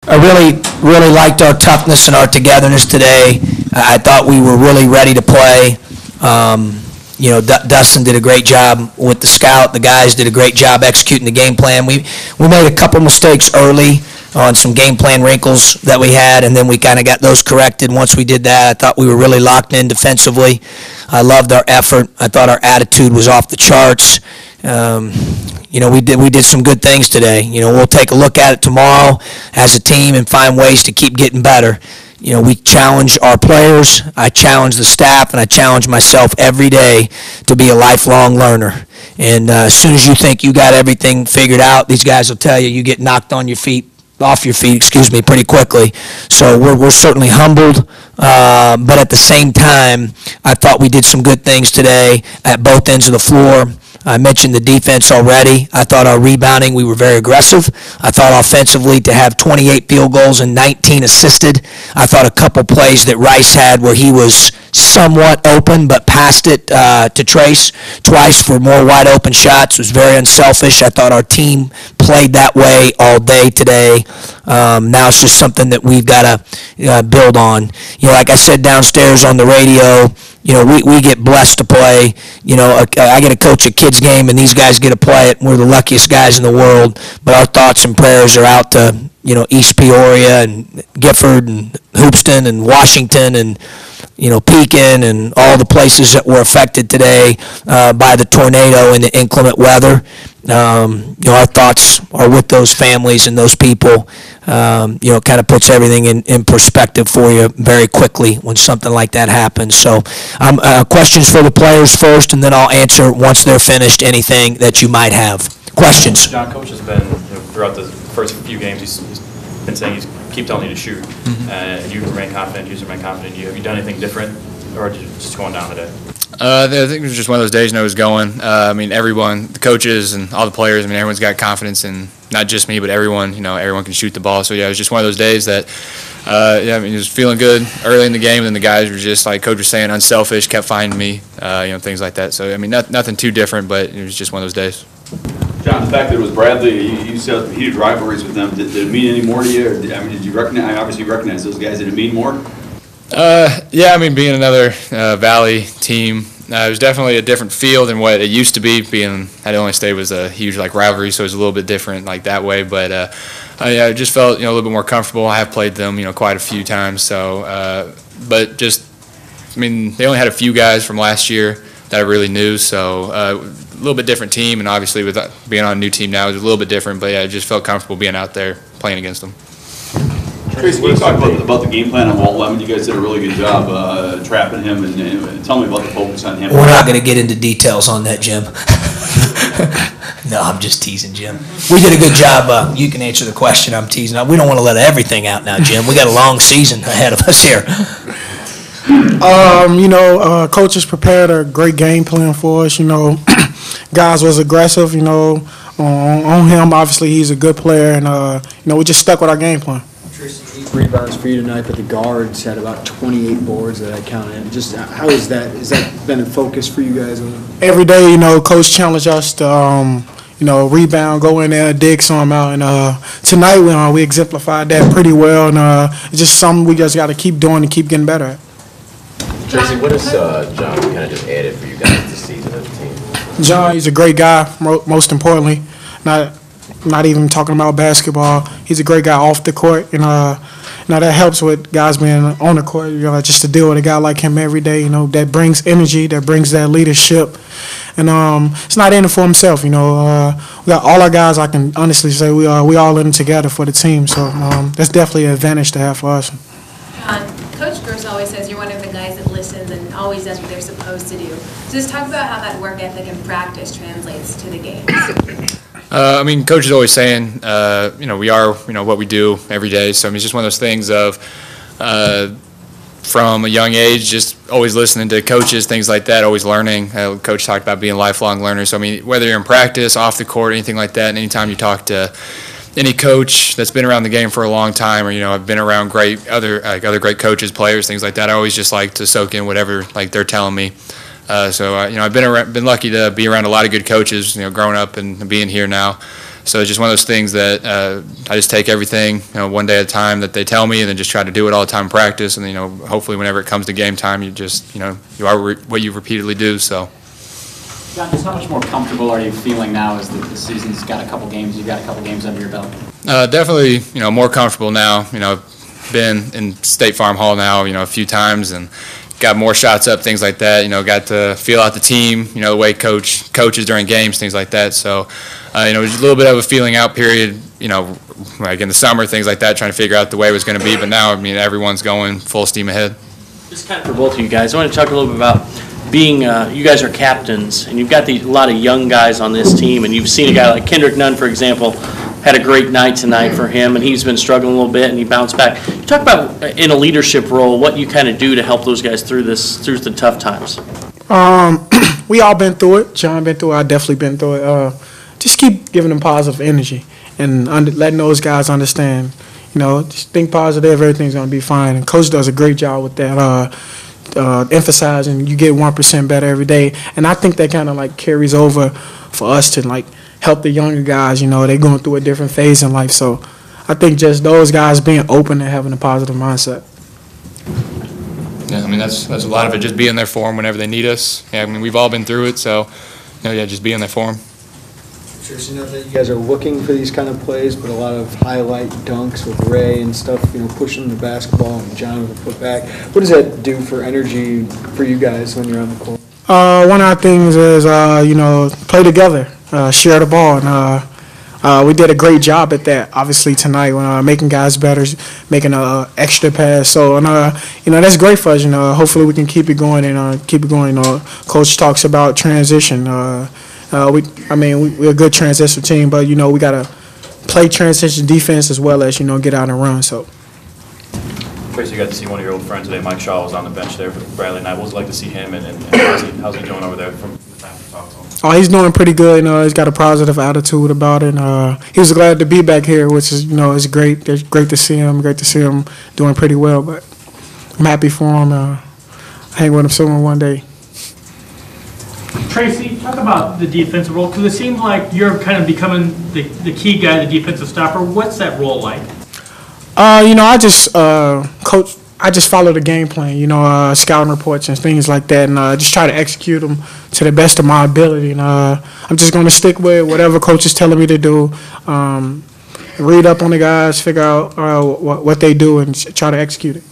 I really liked our toughness and our togetherness today. I thought we were really ready to play. Dustin did a great job with the scout. The guys did a great job executing the game plan. We made a couple mistakes early on some game plan wrinkles that we had, and then we kind of got those corrected. Once we did that, I thought we were really locked in defensively. I loved our effort. I thought our attitude was off the charts. We did some good things today. We'll take a look at it tomorrow as a team and find ways to keep getting better. We challenge our players, I challenge the staff, and I challenge myself every day to be a lifelong learner. And as soon as you think you got everything figured out, these guys will tell you you get knocked off your feet, pretty quickly. So we're certainly humbled, but at the same time, I thought we did some good things today at both ends of the floor. I mentioned the defense already. I thought our rebounding, we were very aggressive. I thought offensively to have 28 field goals and 19 assisted. I thought a couple plays that Rice had where he was somewhat open but passed it to Trace twice for more wide open shots was very unselfish. I thought our team played that way all day today. Now it's just something that we've got to build on. Like I said downstairs on the radio, we get blessed to play. I get to coach a kids game, and these guys get to play it. We're the luckiest guys in the world. But our thoughts and prayers are out to, East Peoria and Gifford and Hoopston and Washington and, Pekin and all the places that were affected today by the tornado and the inclement weather. Our thoughts are with those families and those people. It kind of puts everything in perspective for you very quickly when something like that happens. So questions for the players first, and then I'll answer once they're finished anything that you might have. Questions? John, Coach has been, throughout the first few games, he's been saying keep telling you to shoot, and you remain confident, you remain confident. Have you done anything different, or just going down today? I think it was just one of those days. It was going. Everyone, the coaches and all the players. Everyone's got confidence in not just me, but everyone. Everyone can shoot the ball. So yeah, it was just one of those days that. It was feeling good early in the game, and then the guys were just like Coach was saying, unselfish, kept finding me, things like that. So nothing too different, but it was just one of those days. John, the fact that it was Bradley, you said heated rivalries with them. Did it mean any more to you? Or did you recognize? I obviously recognize those guys. Did it mean more? Being another Valley team, it was definitely a different feel than what it used to be. Being at Illinois State was a huge rivalry, so it was a little bit different that way. But I just felt a little bit more comfortable. I have played them quite a few times. So, they only had a few guys from last year that I really knew. So a little bit different team, and obviously with being on a new team now, it was a little bit different. But I just felt comfortable being out there playing against them. Tracy, can you talk about the game plan on Walt Lemon? You guys did a really good job trapping him, and tell me about the focus on him. We're not going to get into details on that, Jim. No, I'm just teasing, Jim. We did a good job. You can answer the question. I'm teasing. We don't want to let everything out now, Jim. We got a long season ahead of us here. Coach has prepared a great game plan for us. Guys was aggressive. On him, obviously he's a good player, and we just stuck with our game plan. Tracy, 8 rebounds for you tonight, but the guards had about 28 boards that I counted. Just how is that? Has that been a focus for you guys? Every day, Coach challenged us to, rebound, go in there, dig some out. And tonight, we exemplified that pretty well. And it's just something we just got to keep doing and keep getting better at. Tracy, what has John kind of just added for you guys this season as a team? John, he's a great guy, most importantly. Not even talking about basketball. He's a great guy off the court, and that helps with guys being on the court. Just to deal with a guy like him every day. That brings energy, that brings that leadership, and it's not in it for himself. We got all our guys. I can honestly say we all in together for the team. So that's definitely an advantage to have for us. Coach Groce always says you're one of the guys that listens and always does what they're supposed to do. So just talk about how that work ethic and practice translates to the games. Coach is always saying, we are, what we do every day. So, it's just one of those things of, from a young age, just always listening to coaches, things like that, always learning. Coach talked about being a lifelong learner. So, whether you're in practice, off the court, anything like that, and anytime you talk to any coach that's been around the game for a long time, or, I've been around other great coaches, players, things like that, I always just like to soak in whatever, they're telling me. I've been lucky to be around a lot of good coaches, growing up and being here now. So it's just one of those things that I just take everything, one day at a time that they tell me, and then just try to do it all the time in practice. And hopefully, whenever it comes to game time, you just you are what you repeatedly do. So. John, just how much more comfortable are you feeling now as the season's got a couple games, you've got a couple games under your belt? Definitely, more comfortable now. Been in State Farm Hall now, a few times, and got more shots up, things like that. Got to feel out the team, the way coaches during games, things like that. So, it was a little bit of a feeling out period, like in the summer, things like that, trying to figure out the way it was going to be. But now, everyone's going full steam ahead. Just kind of for both of you guys, I want to talk a little bit about being, you guys are captains, and you've got a lot of young guys on this team, and you've seen a guy like Kendrick Nunn, for example, had a great night tonight for him, and he's been struggling a little bit, and he bounced back. You talk about, in a leadership role, what you kind of do to help those guys through the tough times. We all been through it. John been through it. I definitely been through it. Just keep giving them positive energy and letting those guys understand, just think positive, everything's going to be fine. And Coach does a great job with that. Emphasizing you get 1% better every day, and I think that kind of carries over for us to help the younger guys. They're going through a different phase in life, so I think just those guys being open and having a positive mindset. Yeah, that's a lot of it. Just being there for them whenever they need us. Yeah, we've all been through it, so just being there for them. Tracy, know that you guys are looking for these kind of plays, but a lot of highlight dunks with Ray and stuff, pushing the basketball and John with the putback. What does that do for energy for you guys when you're on the court? One of our things is, play together, share the ball, and we did a great job at that. Obviously tonight, when making guys better, making an extra pass. So, that's great for us. Hopefully we can keep it going and keep it going. Coach talks about transition. We're a good transition team, but we gotta play transition defense as well as get out and run. So. Tracy, you got to see one of your old friends today. Mike Shaw was on the bench there for Bradley Knight. What was it like to see him, and how's he doing over there from the time you talked to him? Oh, he's doing pretty good. He's got a positive attitude about it. He was glad to be back here, which is is great. It's great to see him. Great to see him doing pretty well. But I'm happy for him. Hang with him soon one day. Tracy, talk about the defensive role, because it seems like you're kind of becoming the key guy, the defensive stopper. What's that role like? I just coach. I just follow the game plan. Scouting reports and things like that, and just try to execute them to the best of my ability. And I'm just going to stick with whatever coach is telling me to do. Read up on the guys, figure out what they do, and try to execute it.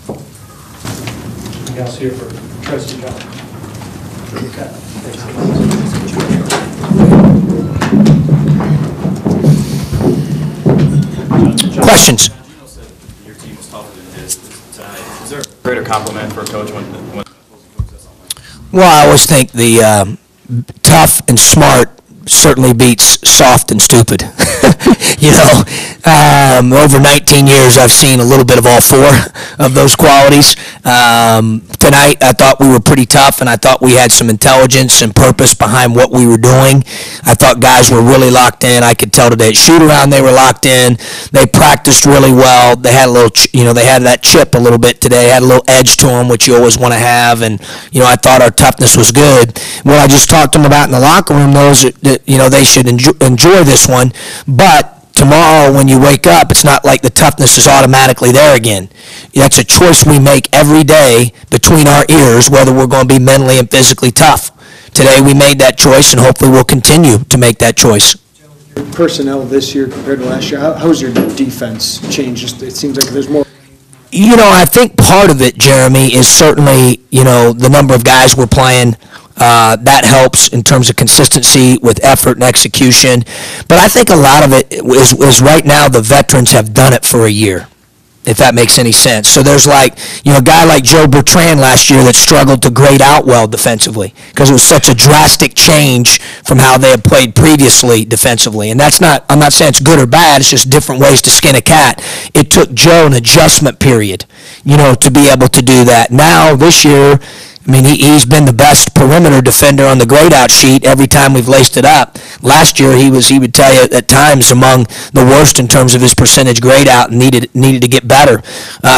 Anything else here for Tracy John? Questions? Your team was tougher than his tonight. Is there a greater compliment for a coach when Well, I always think the tough and smart certainly beats soft and stupid. Over 19 years, I've seen a little bit of all four of those qualities. Tonight, I thought we were pretty tough, and I thought we had some intelligence and purpose behind what we were doing. I thought guys were really locked in. I could tell today at shoot-around they were locked in. They practiced really well. They had a little, they had that chip a little bit today. Had a little edge to them, which you always want to have. And, I thought our toughness was good. What I just talked to them about in the locker room, those that, they should enjoy this one. But tomorrow when you wake up, it's not like the toughness is automatically there again. That's a choice we make every day between our ears, whether we're going to be mentally and physically tough. Today we made that choice, and hopefully we'll continue to make that choice. Your personnel this year compared to last year, how's your defense changed? It seems like there's more. I think part of it, Jeremy, is certainly, the number of guys we're playing. That helps in terms of consistency with effort and execution. But I think a lot of it is right now the veterans have done it for a year, if that makes any sense. So there's a guy like Joe Bertrand last year that struggled to grade out well defensively because it was such a drastic change from how they had played previously defensively. And I'm not saying it's good or bad, it's just different ways to skin a cat. It took Joe an adjustment period, to be able to do that. Now, this year, he's been the best perimeter defender on the grade-out sheet every time we've laced it up. Last year, he would tell you at times among the worst in terms of his percentage grade-out and needed to get better.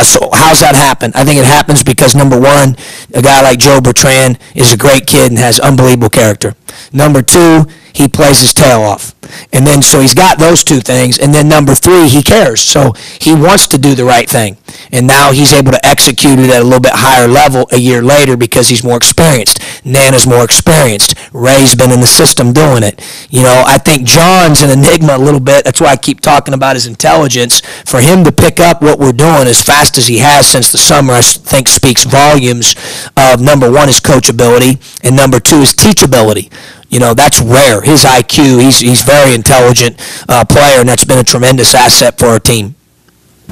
So how's that happen? I think it happens because, number one, a guy like Joe Bertrand is a great kid and has unbelievable character. Number two, he plays his tail off. And then, so he's got those two things. And then number three, he cares. So he wants to do the right thing. And now he's able to execute it at a little bit higher level a year later because he's more experienced. Nana's more experienced. Ray's been in the system doing it. You know, I think John's an enigma a little bit. That's why I keep talking about his intelligence. For him to pick up what we're doing as fast as he has since the summer, I think speaks volumes of, number one, his coachability, and number two, his teachability. You know, that's rare. His IQ, he's very intelligent player, and that's been a tremendous asset for our team.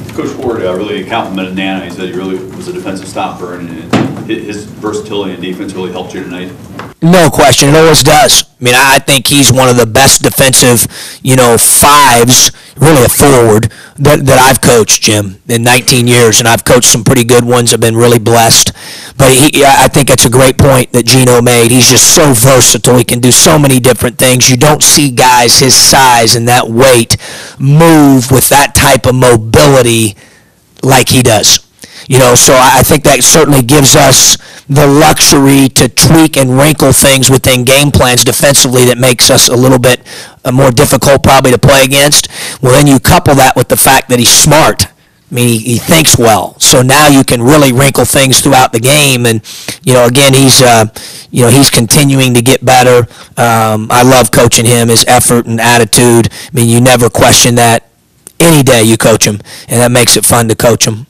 Coach Ford really complimented Nana. He said he really was a defensive stopper, and his versatility in defense really helped you tonight. No question. It always does. I mean, I think he's one of the best defensive, you know, fives, really a forward, that I've coached, Jim, in 19 years, and I've coached some pretty good ones. I've been really blessed. But I think that's a great point that Gino made. He's just so versatile. He can do so many different things. You don't see guys his size and that weight move with that type of mobility like he does. You know, so I think that certainly gives us the luxury to tweak and wrinkle things within game plans defensively that makes us a little bit more difficult probably to play against. Well, then you couple that with the fact that he's smart. I mean, he thinks well. So now you can really wrinkle things throughout the game. And, you know, again, he's continuing to get better. I love coaching him, his effort and attitude. I mean, you never question that any day you coach him, and that makes it fun to coach him.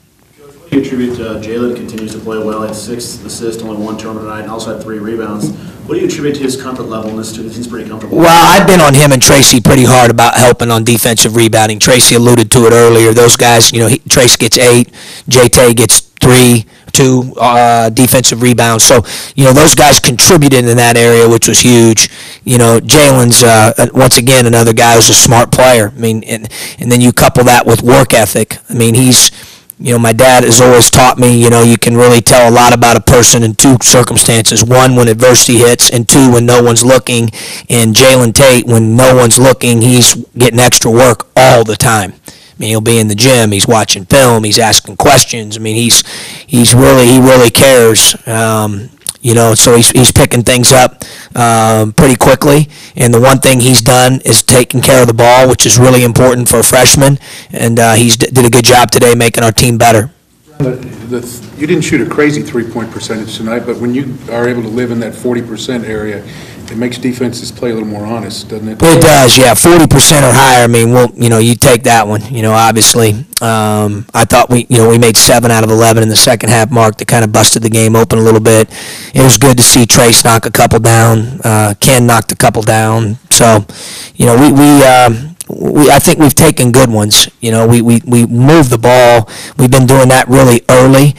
What do you attribute Jalen continues to play well, had 6 assists, only 1 turnover tonight, and also had 3 rebounds. What do you attribute to his comfort level in this too? He's pretty comfortable. Well, I've been on him and Tracy pretty hard about helping on defensive rebounding. Tracy alluded to it earlier. Those guys, you know, Tracy gets 8, J-Tay gets 2 defensive rebounds. So, you know, those guys contributed in that area, which was huge. You know, Jalen's, once again, another guy who's a smart player. I mean, and then you couple that with work ethic. I mean, you know, my dad has always taught me, you know, you can really tell a lot about a person in 2 circumstances. 1, when adversity hits, and 2, when no one's looking. And Jalen Tate, when no one's looking, he's getting extra work all the time. I mean, he'll be in the gym, he's watching film, he's asking questions. I mean, he really cares. You know, so he's picking things up pretty quickly. And the one thing he's done is taking care of the ball, which is really important for a freshman. And he's did a good job today making our team better. You didn't shoot a crazy three-point percentage tonight, but when you are able to live in that 40% area, it makes defenses play a little more honest, doesn't it? It does, yeah. 40% or higher. I mean, you take that one. You know, obviously, I thought we made 7 out of 11 in the second half mark that kind of busted the game open a little bit. It was good to see Trace knock a couple down. Ken knocked a couple down. So, you know, I think we've taken good ones. You know, we move the ball. We've been doing that really early.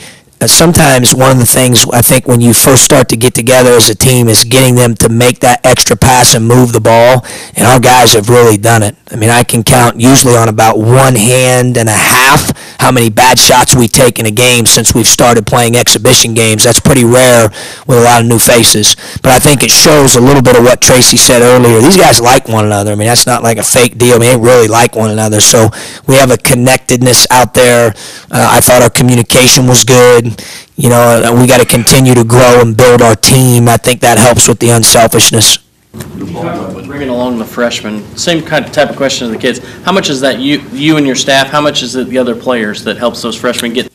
Sometimes one of the things I think when you first start to get together as a team is getting them to make that extra pass and move the ball, and our guys have really done it. I mean, I can count usually on about 1 hand and a half how many bad shots we take in a game since we've started playing exhibition games. That's pretty rare with a lot of new faces. But I think it shows a little bit of what Tracy said earlier. These guys like one another. I mean, that's not like a fake deal. I mean, they really like one another. So we have a connectedness out there. I thought our communication was good. You know, we got to continue to grow and build our team. I think that helps with the unselfishness. Bringing along the freshmen, same kind of type of question to the kids. How much is that you and your staff? How much is it the other players that helps those freshmen get?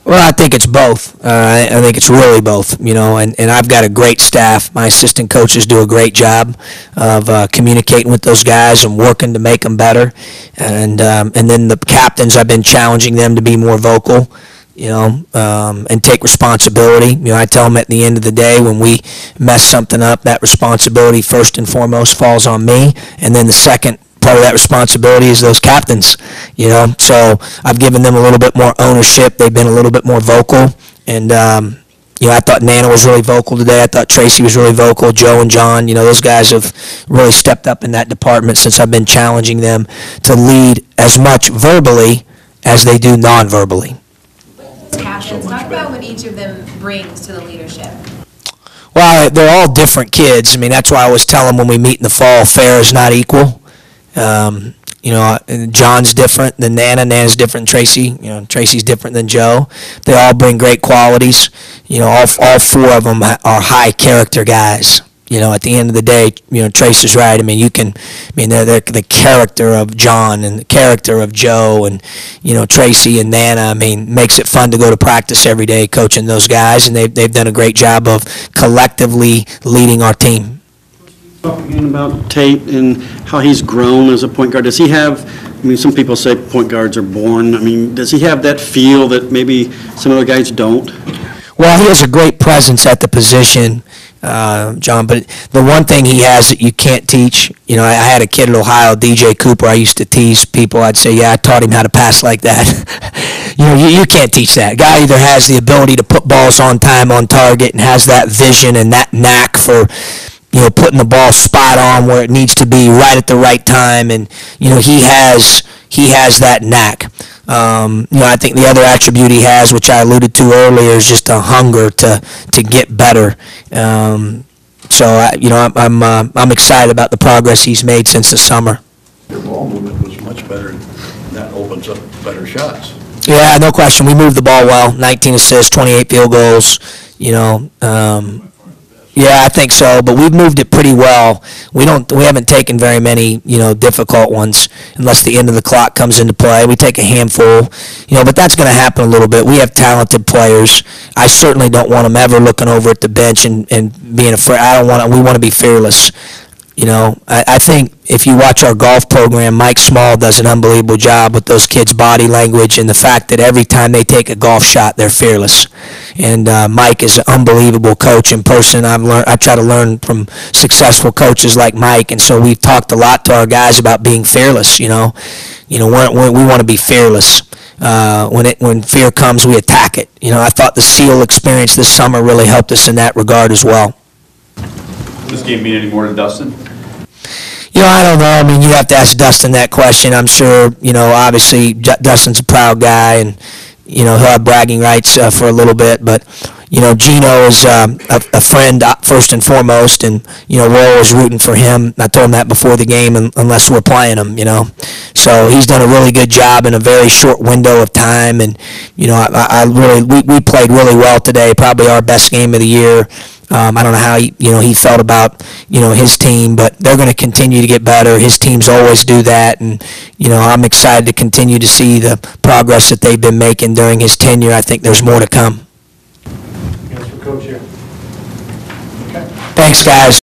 Well, I think it's both. I think it's really both, you know, and I've got a great staff. My assistant coaches do a great job of communicating with those guys and working to make them better. And then the captains, I've been challenging them to be more vocal, you know, and take responsibility. You know, I tell them at the end of the day when we mess something up, that responsibility first and foremost falls on me, and then the second part of that responsibility is those captains, you know. So I've given them a little bit more ownership. They've been a little bit more vocal, and you know, I thought Nana was really vocal today. I thought Tracy was really vocal. Joe and John, you know, those guys have really stepped up in that department since I've been challenging them to lead as much verbally as they do non-verbally. Captains, talk about what each of them brings to the leadership. Well, they're all different kids. I mean, that's why I always tell them when we meet in the fall, fair is not equal. You know, John's different than Nana. Nana's different than Tracy. You know, Tracy's different than Joe. They all bring great qualities. You know, all 4 of them are high character guys. at the end of the day, Tracy's right. I mean, they're the character of John and the character of Joe and, Tracy and Nana. I mean, makes it fun to go to practice every day coaching those guys, and they've done a great job of collectively leading our team. Talk again about Tate and how he's grown as a point guard. Does he have, some people say point guards are born. I mean, does he have that feel that maybe some other guys don't? Well, he has a great presence at the position, John, but the one thing he has that you can't teach, I had a kid at Ohio, DJ Cooper. I used to tease people. I'd say, yeah, I taught him how to pass like that. You can't teach that. Guy either has the ability to put balls on time, on target, and has that vision and that knack for, putting the ball spot on where it needs to be right at the right time, and, he has that knack. I think the other attribute he has, which I alluded to earlier, is just a hunger to get better. So I'm excited about the progress he's made since the summer. Your ball movement was much better, and that opens up better shots. Yeah, no question. We moved the ball well. 19 assists, 28 field goals. Yeah, I think so, but we've moved it pretty well. We haven't taken very many, difficult ones unless the end of the clock comes into play. We take a handful, but that's going to happen a little bit. We have talented players. I certainly don't want them ever looking over at the bench and being afraid. We want to be fearless. I think if you watch our golf program, Mike Small does an unbelievable job with those kids' body language and the fact that every time they take a golf shot, they're fearless. And Mike is an unbelievable coach in person. I try to learn from successful coaches like Mike, and so we've talked a lot to our guys about being fearless. We want to be fearless. When fear comes, we attack it. I thought the SEAL experience this summer really helped us in that regard as well. Does this game mean any more to Dustin? I don't know. I mean, you have to ask Dustin that question. I'm sure, obviously Dustin's a proud guy, and, he'll have bragging rights for a little bit. But, Gino is a friend first and foremost, and, we're always rooting for him. I told him that before the game, unless we're playing him, So he's done a really good job in a very short window of time, and, we played really well today, probably our best game of the year. I don't know how he felt about his team, but they're going to continue to get better. His teams always do that, and I'm excited to continue to see the progress that they've been making during his tenure. I think there's more to come. Thanks for Coach here. Okay. Thanks, guys.